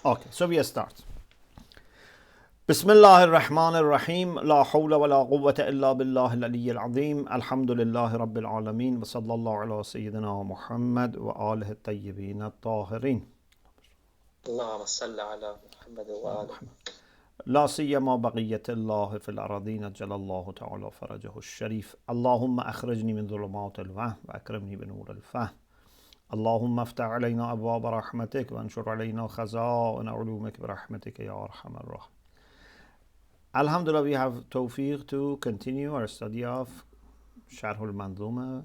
Okay, so we start. بسم الله الرحمن الرحيم لا حول ولا قوة إلا بالله العلي العظيم الحمد لله رب العالمين وصلى الله على سيدنا محمد وآله الطيبين الطاهرين اللهم صل على محمد وآله لا سيما بقية الله في الأراضين أجل الله تعالى فرجه الشريف اللهم أخرجني من ظلمات الوهم وأكرمني بنور الفهم اللهم افتح علينا أبواب رحمتك وانشر علينا خزائن علومك برحمتك يا أرحم الراحمين. Alhamdulillah, we have tawfiq to continue our study of Sharh al-Manzumah,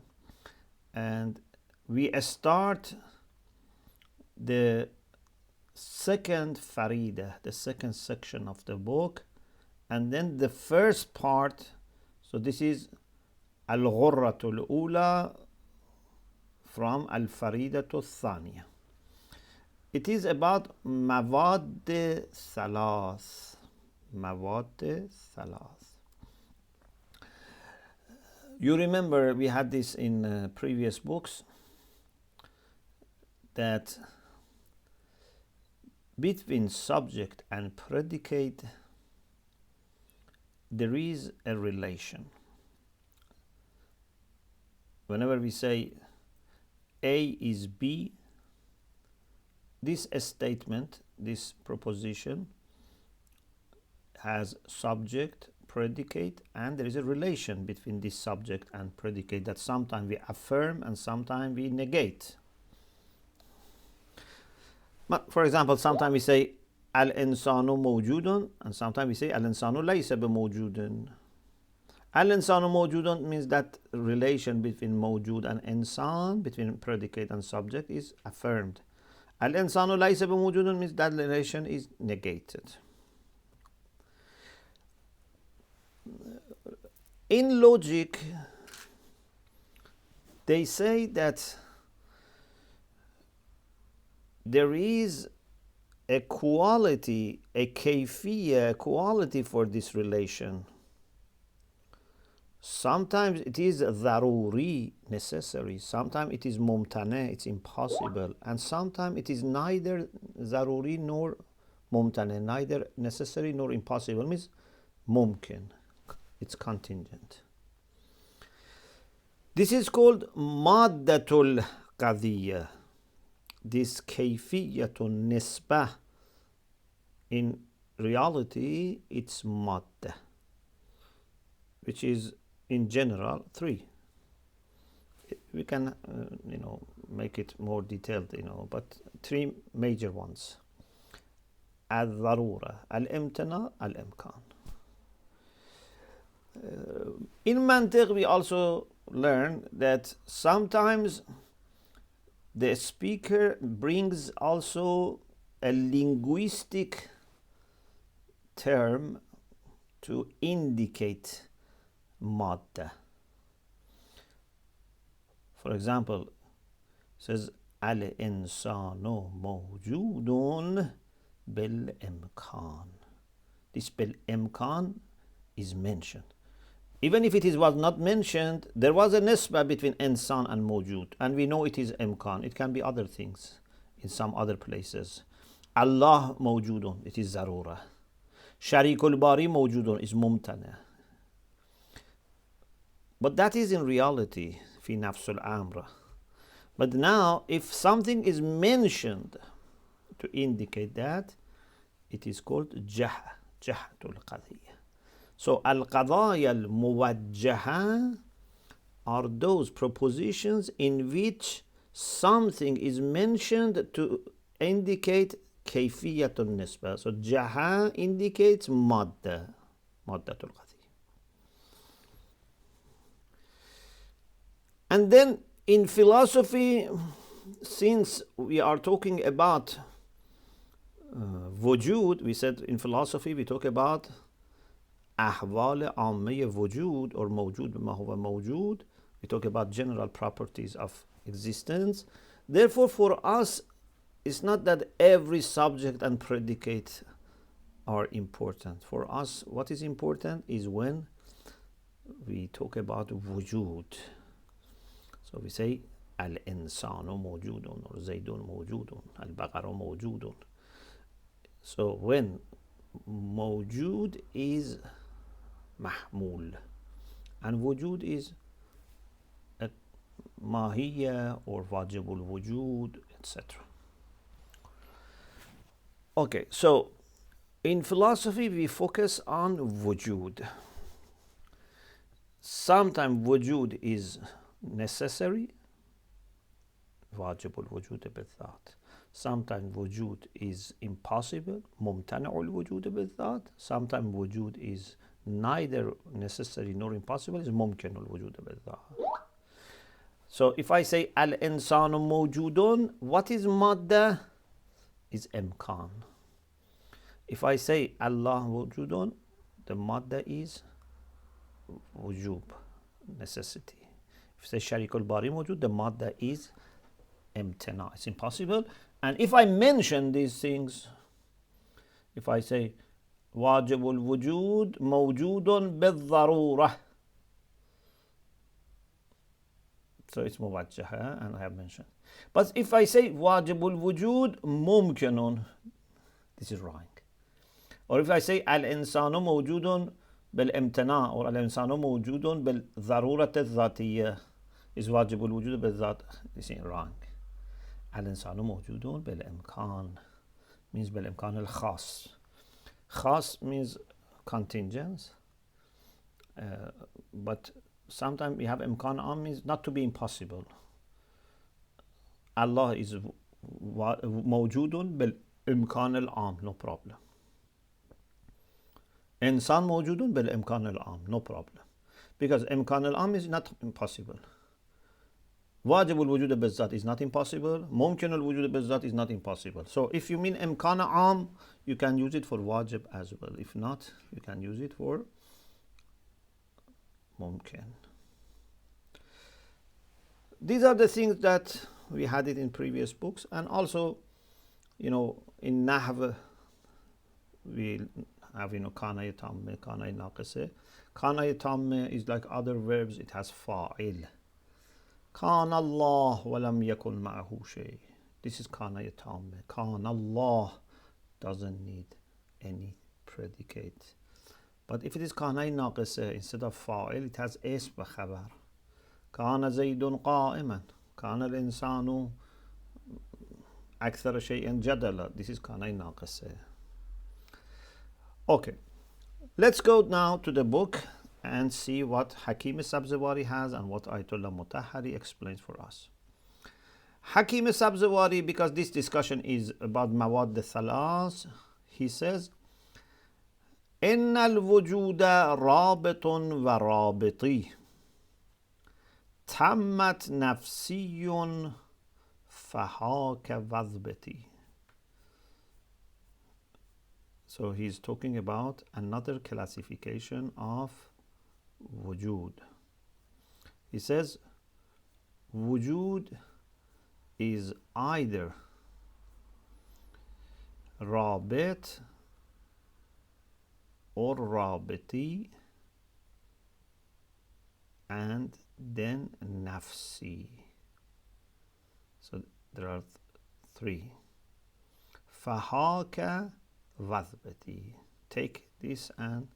and we start the second Faride, the second section of the book, and then the first part. So this is al-Ghurratul Ula from al-Faridatu Thaniya. It is about مواد ثلاث. مواد ثلاث. You remember we had this in previous books, that between subject and predicate there is a relation. Whenever we say A is B, this statement, this proposition has subject, predicate, and there is a relation between this subject and predicate that sometimes we affirm and sometimes we negate. For example, sometimes we say al-insanu mawjudun, and sometimes we say al-insanu laysa bimawjudun. Al-insanu mawjudun means that relation between mawjud and insan, between predicate and subject, is affirmed. Al-insanu laysa bimawjudun means that relation is negated. In logic, they say that there is a quality, a kayfiyya, quality for this relation. Sometimes it is daruri, necessary. Sometimes it is mumtane, it's impossible. And sometimes it is neither daruri nor mumtane, neither necessary nor impossible, means mumkin. It's contingent. This is called maddatul qadiyya. This kayfiyyatun nisbah. In reality, it's madda, which is in general three. We can, make it more detailed, but three major ones: al-darura, al-imtina, al-imkan. In mantiq, we also learn that sometimes the speaker brings also a linguistic term to indicate madda. For example, it says al-insanu mawjudun bil-imkan. This bil-imkan is mentioned. Even if it was not mentioned, there was a nisbah between insan and mawjud, and we know it is imkan. It can be other things in some other places. Allah mawjudun, it is zarura. Sharikul bari mawjudun is mumtana. But that is in reality fi nafsul amra. But now, if something is mentioned to indicate that, it is called jahatul qadiyya. So al-qadaya al-muwajjaha are those propositions in which something is mentioned to indicate kayfiyatun nisbah. So jaha indicates maddatul qadiyya. And then in philosophy, since we are talking about wujud, we said in philosophy we talk about أحوال عامة وجود or موجود بما هو موجود. We talk about general properties of existence. Therefore, for us, it's not that every subject and predicate are important. For us, what is important is when we talk about wujud. So we say al-insanu mawjudun or zaydun mawjudun, al-baqaru mawjudun. So when موجود is محمول and وجود is ماهیه or واجب الوجود, etc. Okay, so in philosophy we focus on وجود. Sometimes وجود is necessary, واجب الوجود بالذات. Sometimes وجود is impossible, ممتنع الوجود بالذات. Sometimes وجود is neither necessary nor impossible, is ممكن الوجود بالذات. So if I say الإنسان موجود, what is مادة? Is امكان. If I say Allah موجود, the مادة is وجوب, necessity. If I say شريك الباري موجود, the مادة is امتناع, it's impossible. And if I mention these things, if I say واجب الوجود موجود بالضرورة, so it's موجهة and I have mentioned. But if I say واجب الوجود ممكن, this is wrong. Or if I say الإنسان موجود بالامتناع or الإنسان موجود بالضرورة الذاتية, is واجب الوجود بالذات, this is wrong. الإنسان موجود بالإمكان means بالإمكان الخاص. خاص means contingents, but sometimes we have إمكان عام means not to be impossible. Allah is موجود بالإمكان العام, no problem. إنسان موجود بالإمكان العام, no problem, because إمكان العام is not impossible. واجب الوجود بالذات is not impossible. ممكن الوجود بالذات is not impossible. So if you mean إمكان عام, you can use it for واجب as well. If not, you can use it for ممكن. These are the things that we had it in previous books, and also, you know, in Nahv we have, you know, كان يتم, كان ناقصه. كان يتم is like other verbs, it has فاعل. كان الله ولم يكن معه شيء. This is كان يتم. كان الله doesn't need any predicate. But if it is كان ناقصه, instead of فاعل, it has اسم وخبر. كان زيد قائما. كان الإنسان أكثر شيء جدلا. This is كان ناقصه. Okay, let's go now to the book and see what Hakim Sabzewari has and what Ayatummah Mutahhari explains for us. Hakim Sabzewari, because this discussion is about مواد ثلاث, he says إن الوجود رابط ورابطي تمت نفسي فهاك واضبطي. So he's talking about another classification of وجود. He says وجود is either رابط or رابطی and then نفسی. So there are three. فهاك واضبطی. Take this and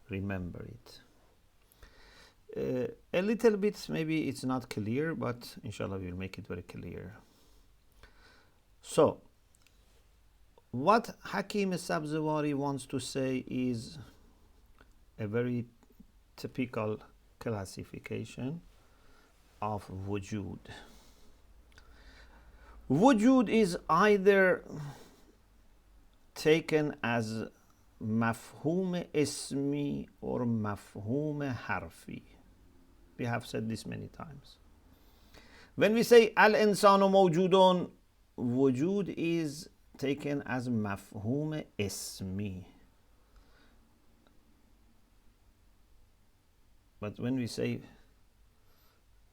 remember it. A little bit, maybe it's not clear, but inshallah we'll make it very clear. So what Hakim Sabzewari wants to say is a very typical classification of وجود. وجود is either taken as مفهوم اسمی or مفهوم حرفی. We have said this many times. When we say الإنسان موجود, وجود is taken as مفهوم اسمی. But when we say,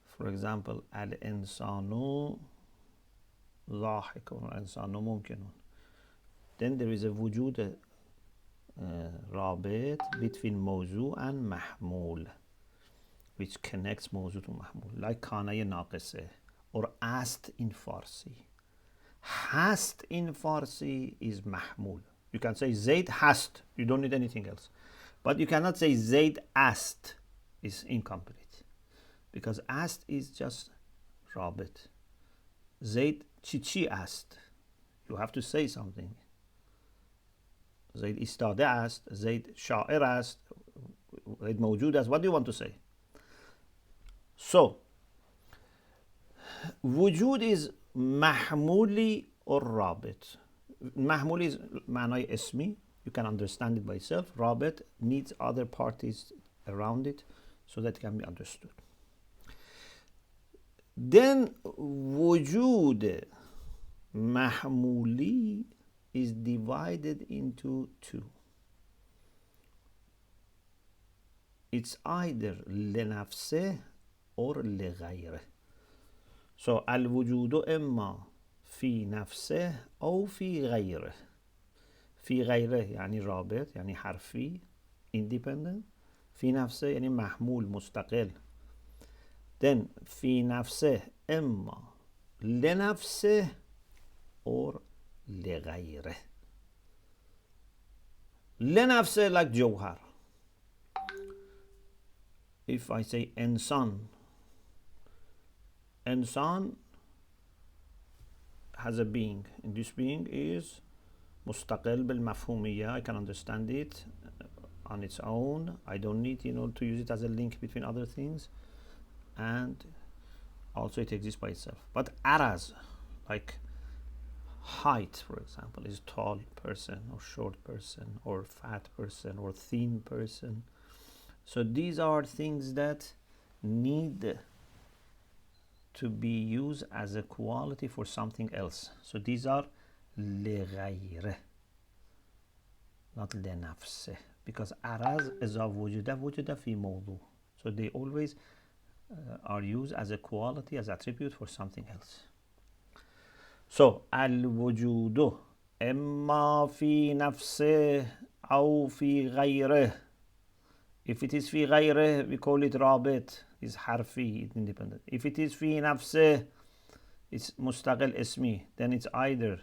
for example, الإنسان ضاحك الإنسان ممكن, then there is a وجود رابط between موضوع and محمول, which connects موضوع to محمول, like کانه ناقصه or است in Farsi. هست in Farsi is محمول. You can say Zaid hast. You don't need anything else. But you cannot say Zaid asked. Is incomplete. Because asked is just Rabit. Zaid chi asked. You have to say something. Zaid istade asked. Zaid sha'ir asked. Zaid mawjud asked. What do you want to say? So, وجود is محمولی or رابط. محمولی is معنای اسمی. You can understand it by itself. رابط needs other parties around it so that it can be understood. Then وجود محمولی is divided into two. It's either لنفسه or لغیره. So الوجود اما في نفسه او في غیره. في غیره یعنی رابط یعنی حرفی independent. في نفسه یعنی محمول مستقل. Then في نفسه اما لنفسه or لغیره. لنفسه like جوهر. If I say انسان, انسان has a being, and this being is مستقل بالمفهومية. I can understand it on its own. I don't need, to use it as a link between other things, and also it exists by itself. But aras, like height, for example, is tall person or short person or fat person or thin person. So these are things that need to be used as a quality for something else. So these are لغیره, not لنفسه, because araz إذا وجد في موضوع. So they always are used as a quality, as attribute for something else. So الوجود إما في نفسه أو في غیره. If it is في غیره, we call it رابط, is حرفي, independent. If it is في نفسه, it's مستقل اسمي, then it's either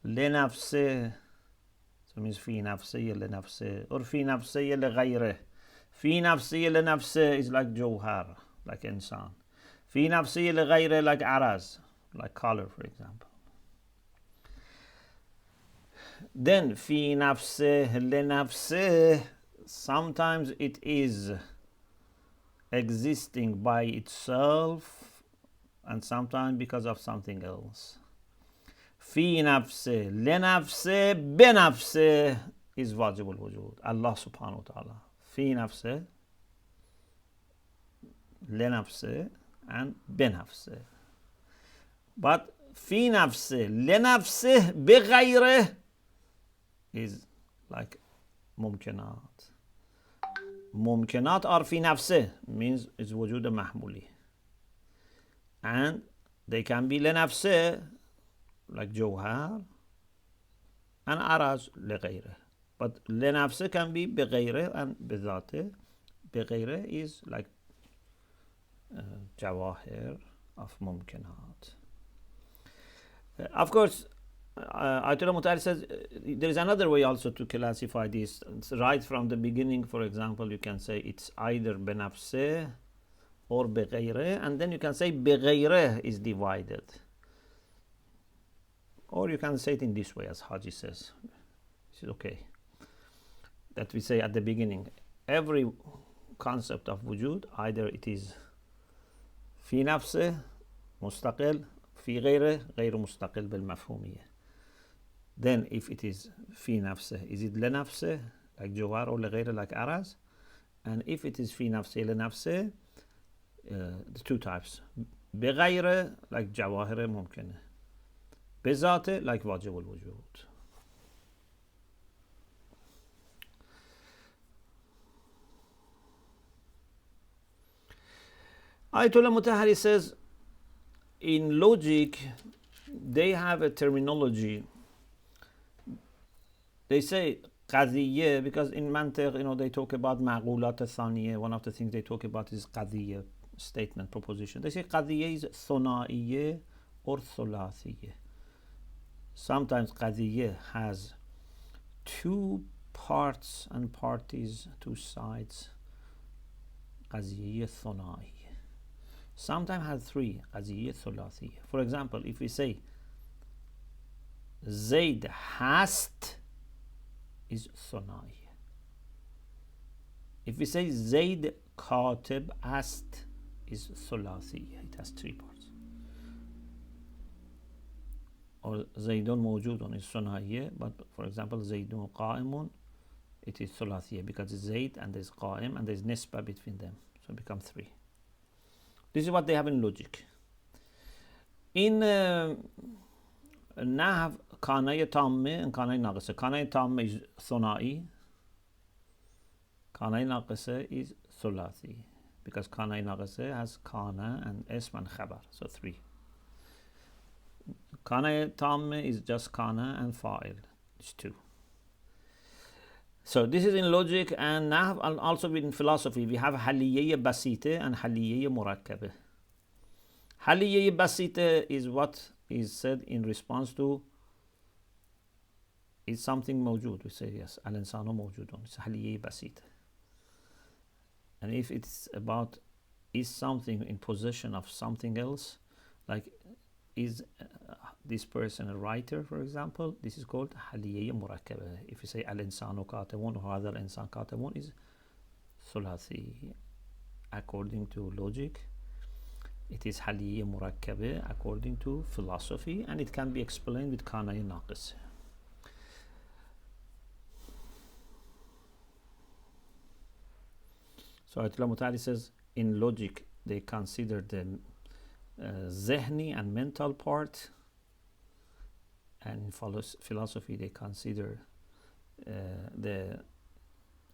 لنفسه, so it means في نفسه لنفسه, or في نفسه لغيره. في نفسه لنفسه is like جوهر, like إنسان. في نفسه لغيره like عرض, like color, for example. Then في نفسه لنفسه, sometimes it is existing by itself and sometimes because of something else. في نفسه لنفسه بنفسه is واجب الوجود. Allah subhanahu wa ta'ala. في نفسه لنفسه and بنفسه. But في نفسه لنفسه بغيره is like ممكنات. ممكنات are في نفسه means it's وجود محمولي. And they can be لنفسه like جوهر and عرض لغيره. But لنفسه can be بغيره and بذاته. بغيره is like جواهر of ممكنات. Of course, Ayatummah Mutahhari says there is another way also to classify this. It's right from the beginning, for example, you can say it's either بنفسه or بغيره, and then you can say بغيره is divided. Or you can say it in this way, as Haji says. This is okay. That we say at the beginning, every concept of wujud, either it is في نفسه مستقل, في غيره غير مستقل بالمفهومية. Then if it is في نفسه, is it لنفسه like جوهر or لغيره like عرض? And if it is في نفسه لنفسه, the two types, بغيره like جواهر ممكنه, بذاته like واجب الوجود. Ayatummah Mutahhari says in logic they have a terminology. They say قضیه because in منطق they talk about معقولات ثانیه. One of the things they talk about is قضیه, statement, proposition. They say قضیه is ثنائیه or ثلاثیه. Sometimes قضیه has two parts and parties, two sides. قضیه ثنایی. Sometimes has three. قضیه ثلاثی. For example, if we say زید هست is ثنایی. If we say زید کاتب است is ثلاثی. It has three parts. Or زیدون موجودون is ثنائیه, but for example زیدون قائمون, it is ثلاثیه because it's زید and there's قائم and there's نسبة between them, so it becomes three. This is what they have in logic. In نحو کانه تامه and کانه ناقصه. کانه تامه is ثنائی, کانه ناقصه is ثلاثی because کانه ناقصه has کانه and اسم and خبر, so three. Kana tamme is just kana and fa'il. It's two. So this is in logic and also in philosophy. We have haliyye basite and haliyye murakkabe. Haliyye basite is what is said in response to is something mawjud. We say yes, al-insanu mawjudun. It's haliyye basite. And if it's about is something in possession of something else, like is this person a writer, for example, this is called haliyye murakkabe. If you say al-insanu katibun or hadha al-insan katibun is thulathi. According to logic, it is haliyye murakkabe according to philosophy, and it can be explained with kana naqis. So Ayatummah Mutahhari says in logic they consider the zehni and mental part, and in philosophy they consider the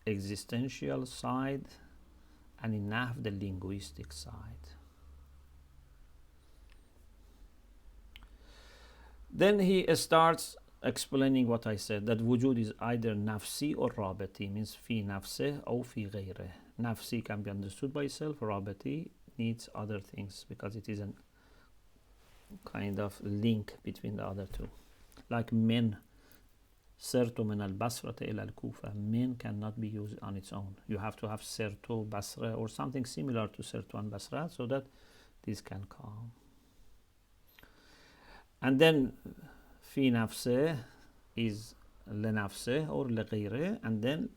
existential side, and in nahv the linguistic side. Then he starts explaining what I said, that wujud is either nafsi or rabطی, means fi nafse or fi غیره. Nafsi can be understood by itself, rabطی needs other things because it is a kind of link between the other two. Like min, sirtu min al-Basrata ila al-Kufa. Min cannot be used on its own. You have to have sirtu Basra or something similar to sirtu and Basra so that this can come. And then fi nafse is lنفسه or غیره, and then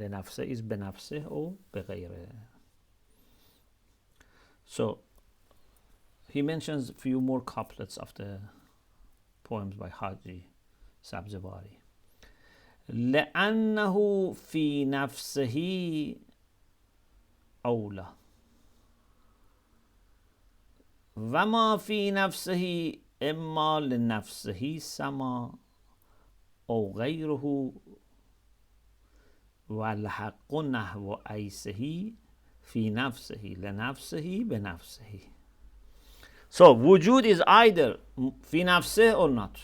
لنفسه is بنفسه or غیره. So he mentions a few more couplets of the poems by Hadi Sabzewari. لأنه في نفسه أولى وما في نفسه إما لنفسه سما أو غيره والحق نحو ایسه في نفسه لنفسه بنفسه. So wujud is either fi nafseh or not.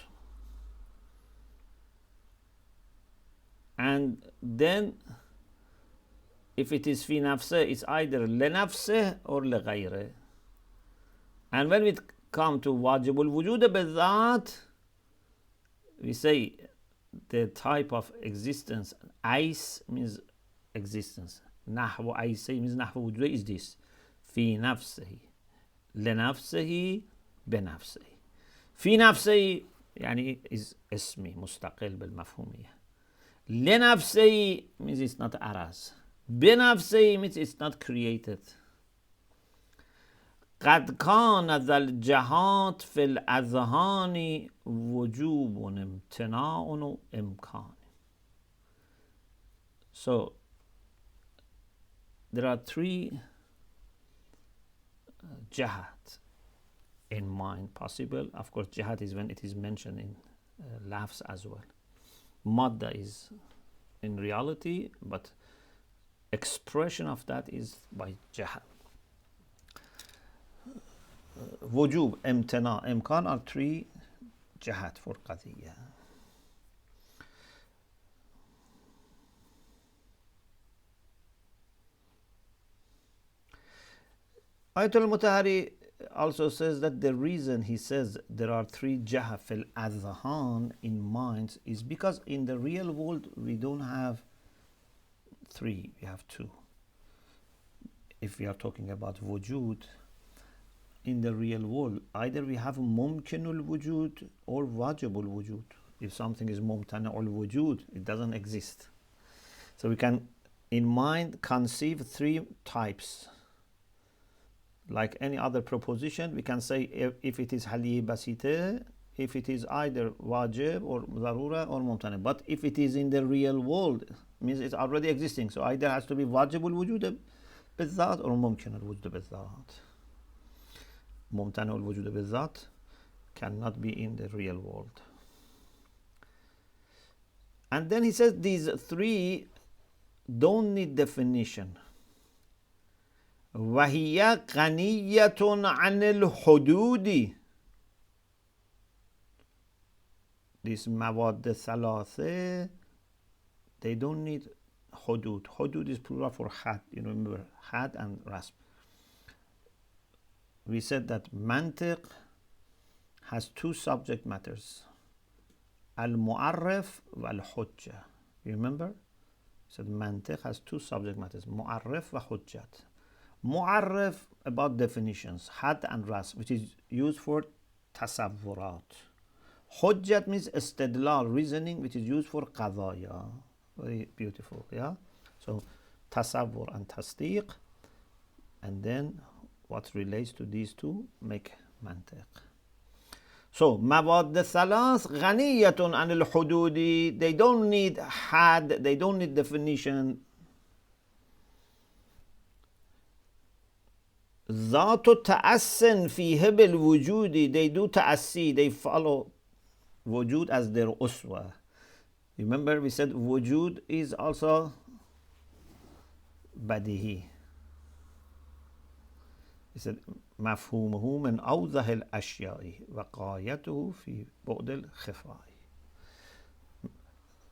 And then if it is fi nafseh, it's either لنفسه or لغيره. And when we come to wajib al-wujud بالذات, we say the type of existence. Eis means existence. نحو ایسه means نحو وجود is this. في نفسه لنفسه بنفسه. في نفسه يعني is اسمي مستقل بالمفهومية. لنفسه means it's not aras. بنفسه means it's not created. قد كان ذا الجهات في الأذهان وجوب امتناع امكان. So there are three jahat in mind possible. Of course, jahat is when it is mentioned in lafz as well. Madda is in reality, but expression of that is by jahat. Wujub, imtina, imkan are three jahat for qadiyya. Ayatummah Mutahhari also says that the reason he says there are three jaha fil adhan in minds is because in the real world we don't have three, we have two. If we are talking about wujud, in the real world, either we have mumkin al-wujud or wajib al-wujud. If something is mumtana al-wujud, it doesn't exist. So we can, in mind, conceive three types. Like any other proposition, we can say if it is haliye basite, if it is either wajib or zarura or mumtana. But if it is in the real world, means it's already existing. So either has to be wajib al-wujud بالذات or mumkin al-wujud بالذات. ممتنع الوجود بالذات cannot be in the real world. And then he says these three don't need definition. وهي غنية عن الحدود. These مواد ثلاث, they don't need حدود. حدود is plural for had. You remember had and rasp. We said that mantiq has two subject matters, al-mu'arrif wa al-hujjah. You remember? We said mantiq has two subject matters, mu'arrif wa hujjat. Mu'arrif about definitions, had and ras, which is used for tasawwurat. Hujjat means istidlal, reasoning, which is used for qadaya. Very beautiful, yeah? So tasawwur and tasdiq, and then what relates to these two make mantiq. So مواد ثلاث غنية عن الحدود. They don't need had, they don't need definition. ذات تأس فيه بالوجود. They do تأسي, they follow wujud as their uswa. Remember we said wujud is also badihi. He said مفهومه من أوضح الأشياء وقايته في بعد الخفاء.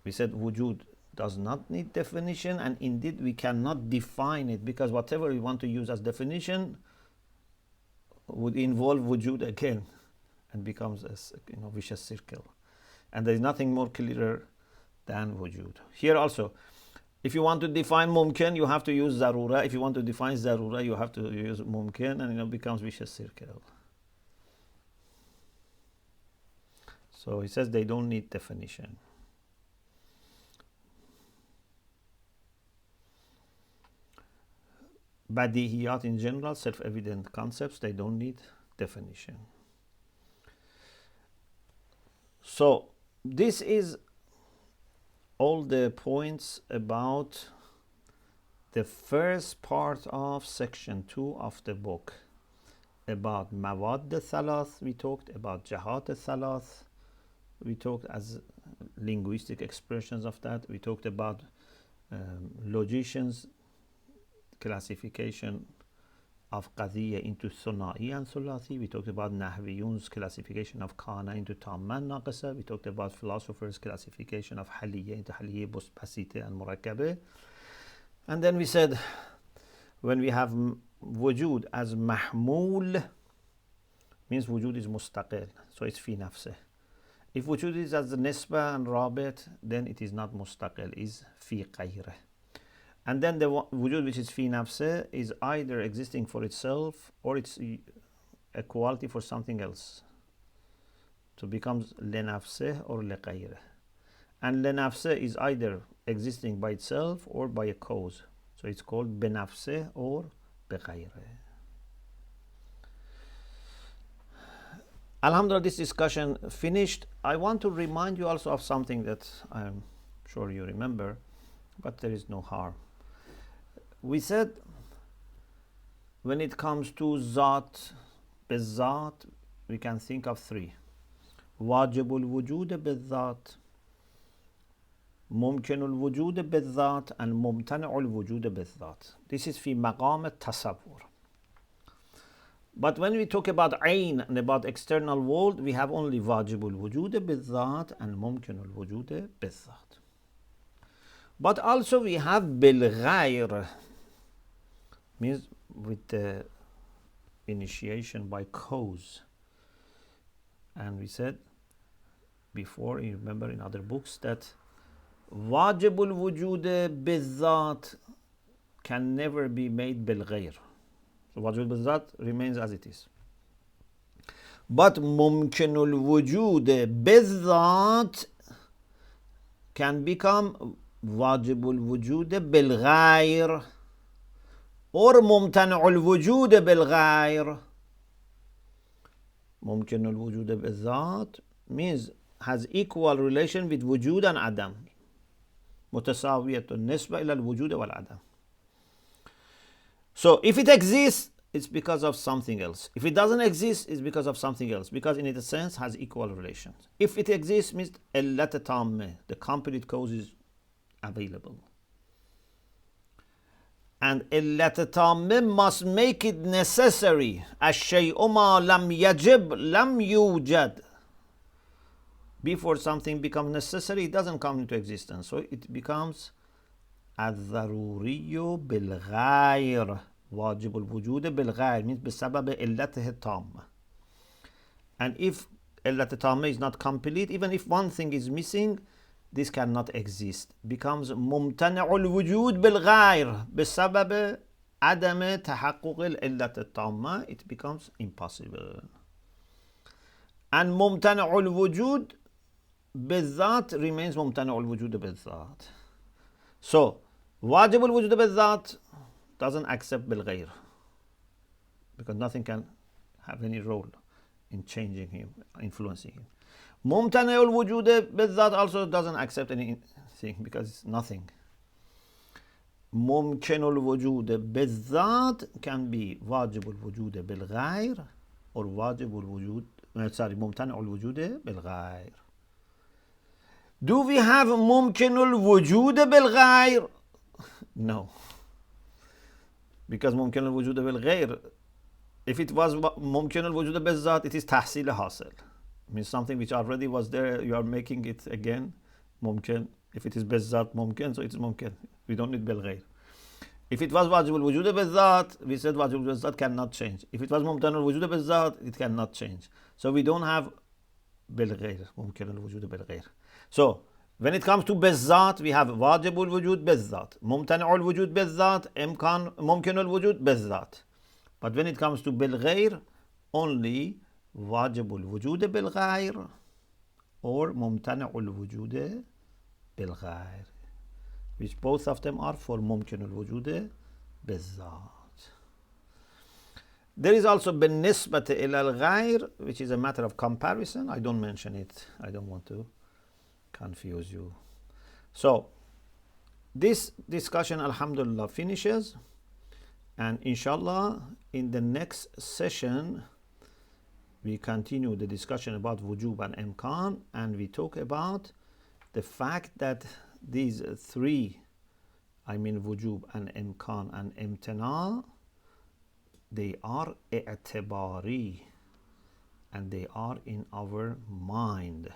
We said wujud does not need definition, and indeed we cannot define it, because whatever we want to use as definition would involve wujud again and becomes a vicious circle. And there is nothing more clearer than wujud. Here also, if you want to define mumkin, you have to use zarura. If you want to define zarura, you have to use mumkin, and it becomes vicious circle. So he says they don't need definition. Badihiyat in general, self-evident concepts, they don't need definition. So this is all the points about the first part of section 2 of the book. About مواد ثلاث, we talked about جهات ثلاث, we talked as linguistic expressions of that, we talked about logicians classification of قضية into ثنائي and ثلاثي, we talked about نحويون's classification of كان into تامًا ناقصة, we talked about philosophers classification of حلية into حلية بسيطة and مركبة. And then we said when we have وجود as محمول, means وجود is مستقل, so it's في نفسه. If وجود is as نسبة and رابط, then it is not مستقل, is في غیره. And then the wujud which is fi nafse is either existing for itself or it's a quality for something else. So it becomes لنفسه or غیره. And لنفسه is either existing by itself or by a cause. So it's called بنفسه or بغیره. Alhamdulillah, this discussion finished. I want to remind you also of something that I'm sure you remember, but there is no harm. We said when it comes to zat, bizat, we can think of three. واجب الوجود بالذات, ممكن الوجود بالذات, and ممتنع الوجود بالذات. This is في مقام التصور. But when we talk about عين and about external world, we have only واجب الوجود بالذات and ممكن الوجود بالذات. But also we have بالغير, means with the initiation by cause. And we said before, you remember in other books, that wajib al-wujud bil-zat can never be made bil-ghayr. So wajib bil-zat remains as it is. But mumkin al-wujud bil-zat can become wajib al-wujud bil-ghayr or mumtani' al-wujud bil-ghayr. Mumkin al-wujud bil-zat means has equal relation with wujud and adam. متساوية النسبة إلى الوجود والعدم. So if it exists, it's because of something else. If it doesn't exist, it's because of something else. Because in its sense has equal relations. If it exists, means علة تامة, the complete cause is available. And علة تامة must make it necessary. الشيء ما لم يجب لم يوجد. Before something becomes necessary, it doesn't come into existence. So it becomes الضروري بالغير. واجب الوجود بالغير means بسبب علته التامة. And if علة التامة is not complete, even if one thing is missing, this cannot exist. Becomes ممتنع الوجود بالغير بسبب عدم تحقق العلة التامة. It becomes impossible. And ممتنع الوجود بالذات remains ممتنع الوجود بالذات. So واجب الوجود بالذات doesn't accept بالغير, because nothing can have any role in changing him, influencing him. ممتنع الوجود بالذات also doesn't accept anything because it's nothing. ممكن الوجود بالذات can be واجب الوجود بالغير or واجب الوجود ممتنع الوجود بالغير. Do we have ممكن الوجود بالغير? No. Because ممكن الوجود بالغير, if it was ممكن الوجود بالذات, it is تحصيل حاصل. Means something which already was there, you are making it again ممكن. If it is بالذات ممكن, so it is ممكن. We don't need بالغير. If it was واجب الوجود بالذات, we said واجب الوجود بالذات cannot change. If it was ممتنع الوجود بالذات, it cannot change. So we don't have بالغير, ممكن الوجود بالغير. So when it comes to بالذات, we have واجب الوجود بالذات, ممتنع الوجود بالذات, امكان ممكن الوجود بالذات. But when it comes to بالغير, only واجب الوجود بالغير or ممتنع الوجود بالغير, which both of them are for ممكن الوجود بالذات. There is also بالنسبة إلى الغير, which is a matter of comparison. I don't mention it. I don't want to confuse you. So this discussion, alhamdulillah, finishes, and inshallah in the next session we continue the discussion about wujub and امكان, and we talk about the fact that these three, I mean wujub and امكان and امتناع, they are اعتباری and they are in our mind.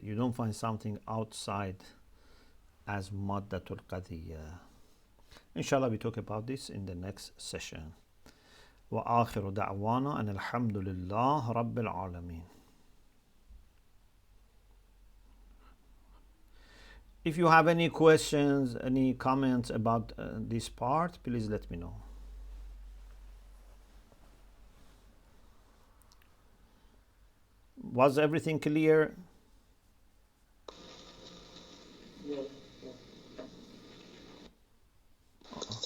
You don't find something outside as maddatul qadiyya. Inshallah, we talk about this in the next session. Wa akhiru da'wana and alhamdulillah rabbil alameen. If you have any questions, any comments about this part, please let me know. Was everything clear?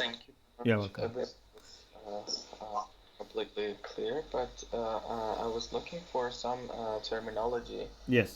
Thank you. You're welcome. Completely clear, but I was looking for some terminology. Yes.